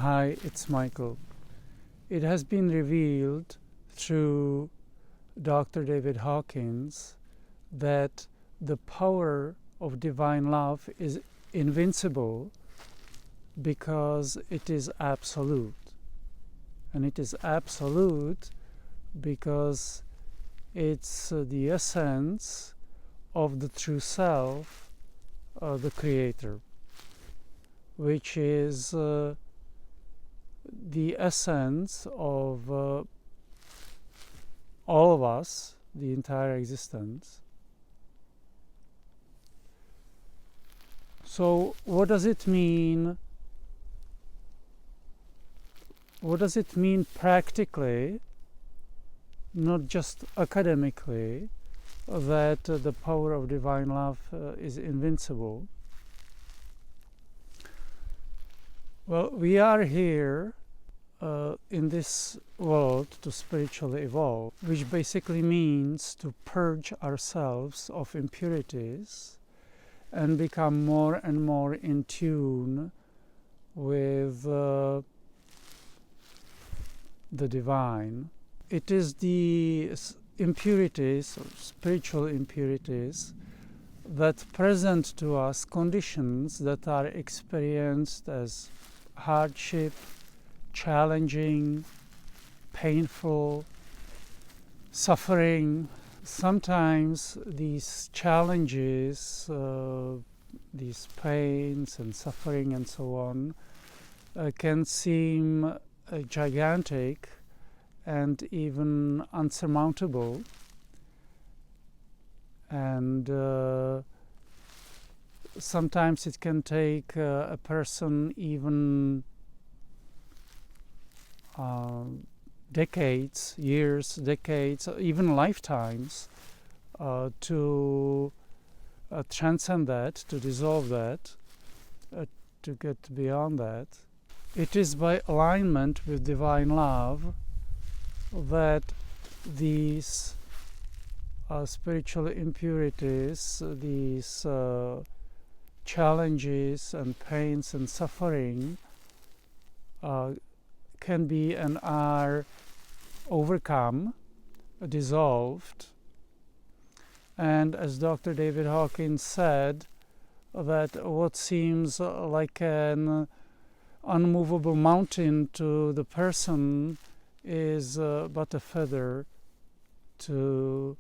Hi, it's Michael. It has been revealed through Dr. David Hawkins that the power of divine love is invincible because it is absolute. And it is absolute because it's the essence of the true self, the Creator, which is the essence of all of us, the entire existence. So what does it mean? What does it mean practically, not just academically, that the power of divine love is invincible? Well, we are here in this world to spiritually evolve, which basically means to purge ourselves of impurities and become more and more in tune with the divine. It is the impurities, or spiritual impurities, that present to us conditions that are experienced as hardship, challenging, painful, suffering. Sometimes these challenges, these pains and suffering and so on, can seem gigantic and even unsurmountable. And sometimes it can take a person even decades, years, decades, even lifetimes to transcend that, to dissolve that, to get beyond that. It is by alignment with divine love that these spiritual impurities, these challenges and pains and suffering can be and are overcome, dissolved. And as Dr. David Hawkins said, that what seems like an unmovable mountain to the person is but a feather to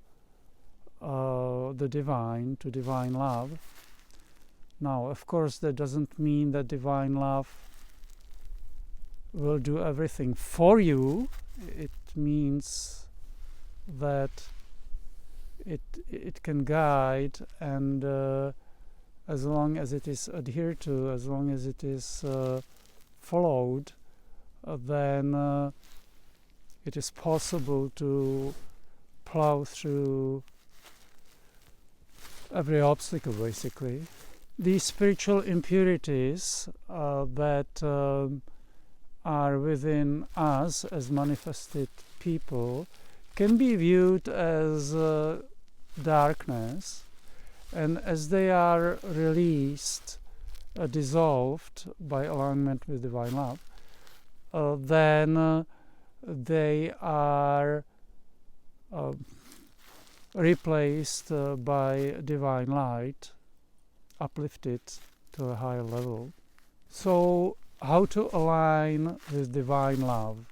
the divine, to divine love. Now, of course, that doesn't mean that divine love will do everything for you. It means that it can guide, and as long as it is adhered to, as long as it is followed, then it is possible to plow through every obstacle, basically. These spiritual impurities that are within us as manifested people can be viewed as darkness, and as they are released, dissolved by alignment with divine love, then they are replaced by divine light, uplifted to a higher level. So, how to align with divine love?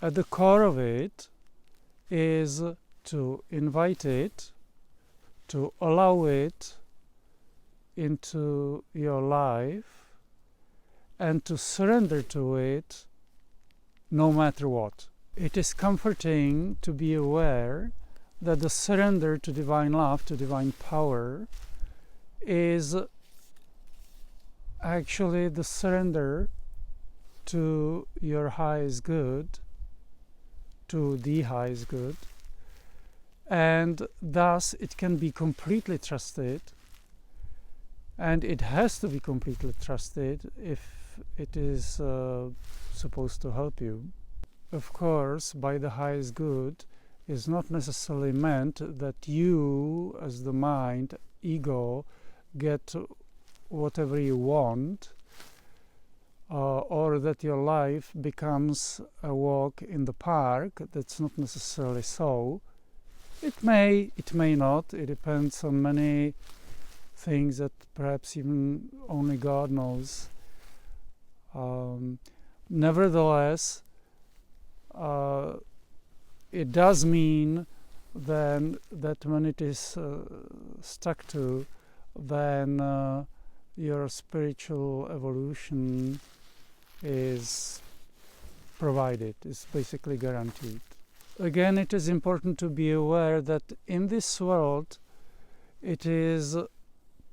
At the core of it is to invite it, to allow it into your life, and to surrender to it no matter what. It is comforting to be aware that the surrender to divine love, to divine power, is actually the surrender to your highest good, to the highest good, and thus it can be completely trusted, and it has to be completely trusted if it is supposed to help you. Of course, by the highest good is not necessarily meant that you, as the mind, ego, get whatever you want, or that your life becomes a walk in the park. That's not necessarily so. It may not. It depends on many things that perhaps even only God knows. Nevertheless, it does mean then that when it is stuck to, then your spiritual evolution is provided, is basically guaranteed. Again, it is important to be aware that in this world it is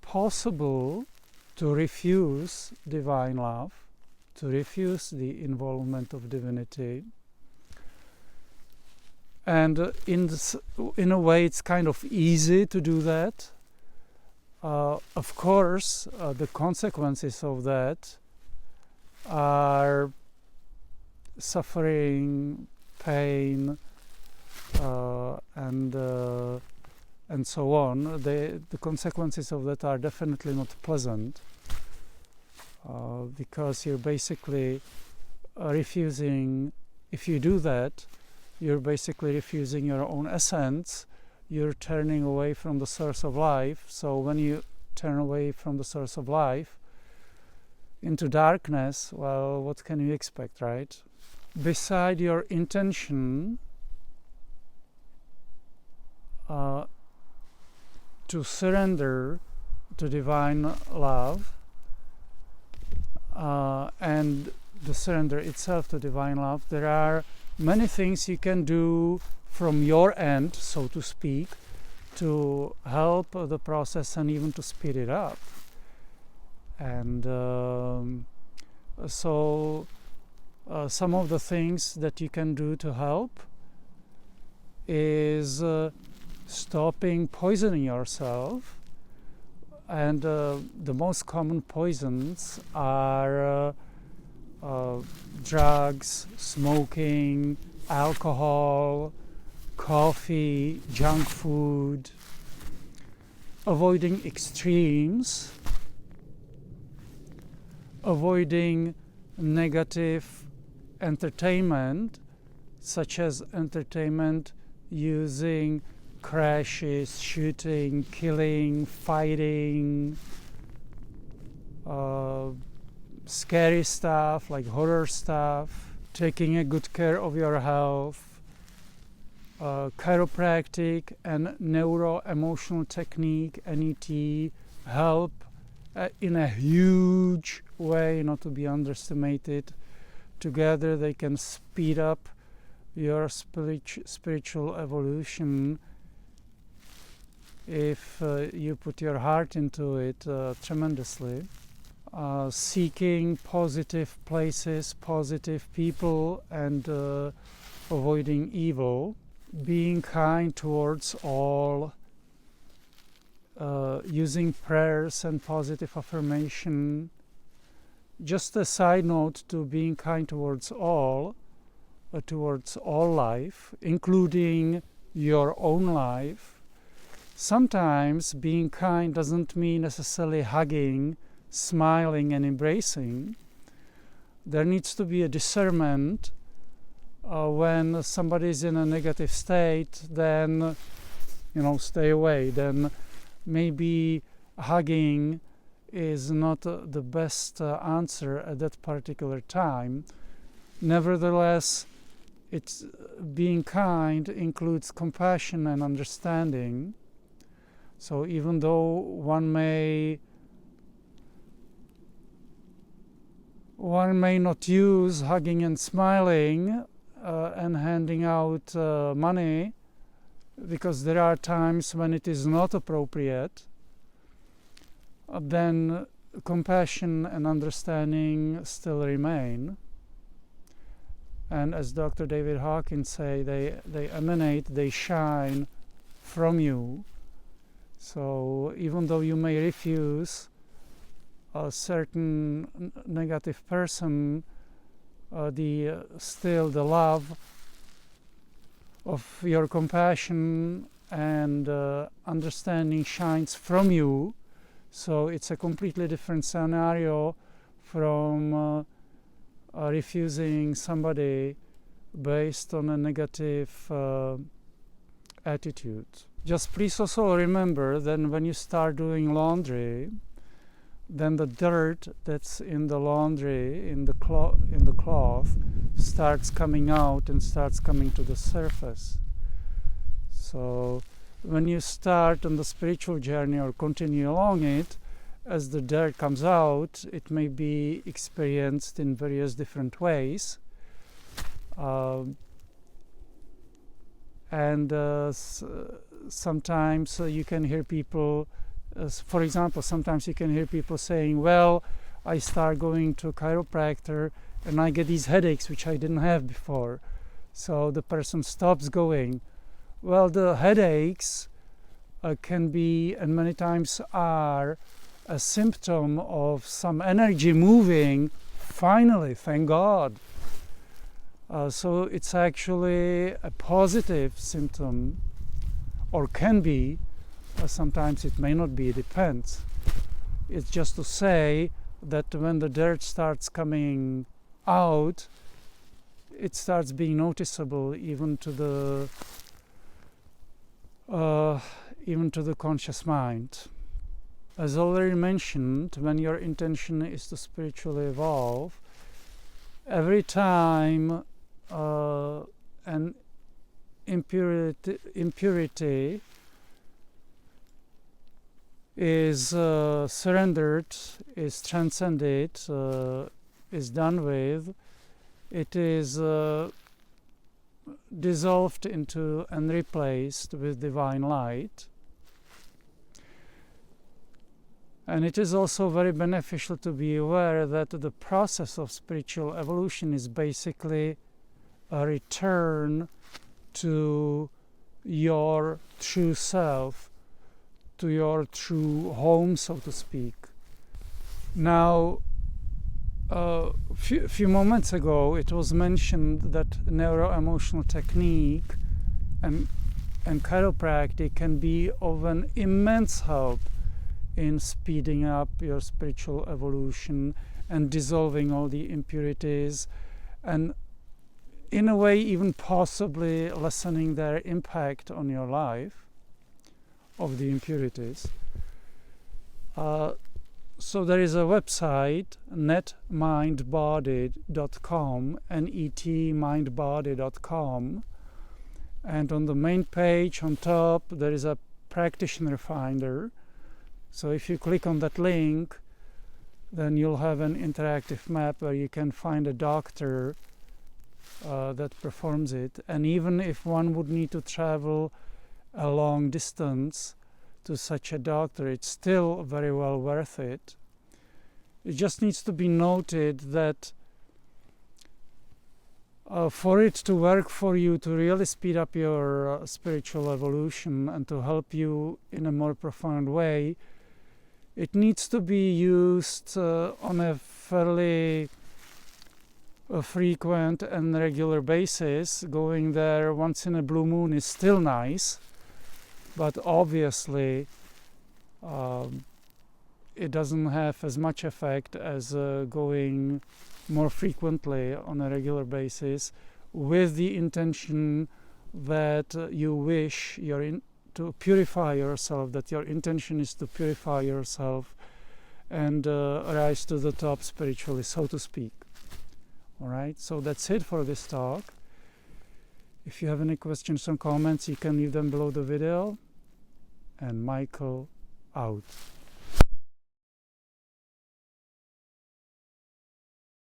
possible to refuse divine love, to refuse the involvement of divinity. And in a way, it's kind of easy to do that. Of course, the consequences of that are suffering, pain, and so on. The consequences of that are definitely not pleasant, because you're basically refusing. If you do that, you're basically refusing your own essence. You're turning away from the source of life. So when you turn away from the source of life into darkness, well, what can you expect, right? Beside your intention to surrender to divine love and the surrender itself to divine love, there are many things you can do from your end, so to speak, to help the process and even to speed it up. And so some of the things that you can do to help is stopping poisoning yourself. And the most common poisons are drugs, smoking, alcohol, coffee, junk food. Avoiding extremes, avoiding negative entertainment, such as entertainment using crashes, shooting, killing, fighting, scary stuff like horror stuff, taking a good care of your health. Chiropractic and neuro-emotional technique, NET, help in a huge way, not to be underestimated. Together they can speed up your spiritual evolution if you put your heart into it tremendously. Seeking positive places, positive people, and avoiding evil. Being kind towards all, using prayers and positive affirmation. Just a side note to being kind towards all life, including your own life. Sometimes being kind doesn't mean necessarily hugging, smiling, and embracing. There needs to be a discernment. When somebody is in a negative state, then stay away. Then maybe hugging is not the best answer at that particular time. Nevertheless, it's being kind includes compassion and understanding. So even though one may not use hugging and smiling and handing out money, because there are times when it is not appropriate, then compassion and understanding still remain. And as Dr. David Hawkins say, they emanate, they shine from you. So even though you may refuse a certain negative person, still the love of your compassion and understanding shines from you. So it's a completely different scenario from refusing somebody based on a negative attitude. Just please also remember that when you start doing laundry, then the dirt that's in the laundry, in the cloth, starts coming out and starts coming to the surface. So when you start on the spiritual journey or continue along it, as the dirt comes out, it may be experienced in various different ways. Sometimes you can hear people, for example, sometimes you can hear people saying, well, I start going to a chiropractor and I get these headaches which I didn't have before. So the person stops going. Well, the headaches can be, and many times are, a symptom of some energy moving, finally, thank God. So it's actually a positive symptom, or can be. Sometimes it may not be, it depends. It's just to say that when the dirt starts coming out, it starts being noticeable even to the conscious mind. As already mentioned, when your intention is to spiritually evolve, every time an impurity is surrendered, is transcended, is done with, it is dissolved into and replaced with divine light. And it is also very beneficial to be aware that the process of spiritual evolution is basically a return to your true self, to your true home, so to speak. Now, a few moments ago, it was mentioned that neuro-emotional technique and chiropractic can be of an immense help in speeding up your spiritual evolution and dissolving all the impurities, and in a way even possibly lessening their impact on your life of the impurities. So there is a website, netmindbody.com, netmindbody.com, and on the main page on top there is a practitioner finder. So if you click on that link, then you'll have an interactive map where you can find a doctor that performs it. And even if one would need to travel a long distance to such a doctor, it's still very well worth it. It just needs to be noted that for it to work for you, to really speed up your spiritual evolution and to help you in a more profound way, it needs to be used on a fairly frequent and regular basis. Going there once in a blue moon is still nice, but obviously it doesn't have as much effect as going more frequently on a regular basis with the intention that you wish to purify yourself, that your intention is to purify yourself and rise to the top spiritually, so to speak. All right, so that's it for this talk. If you have any questions or comments, you can leave them below the video. And Michael out.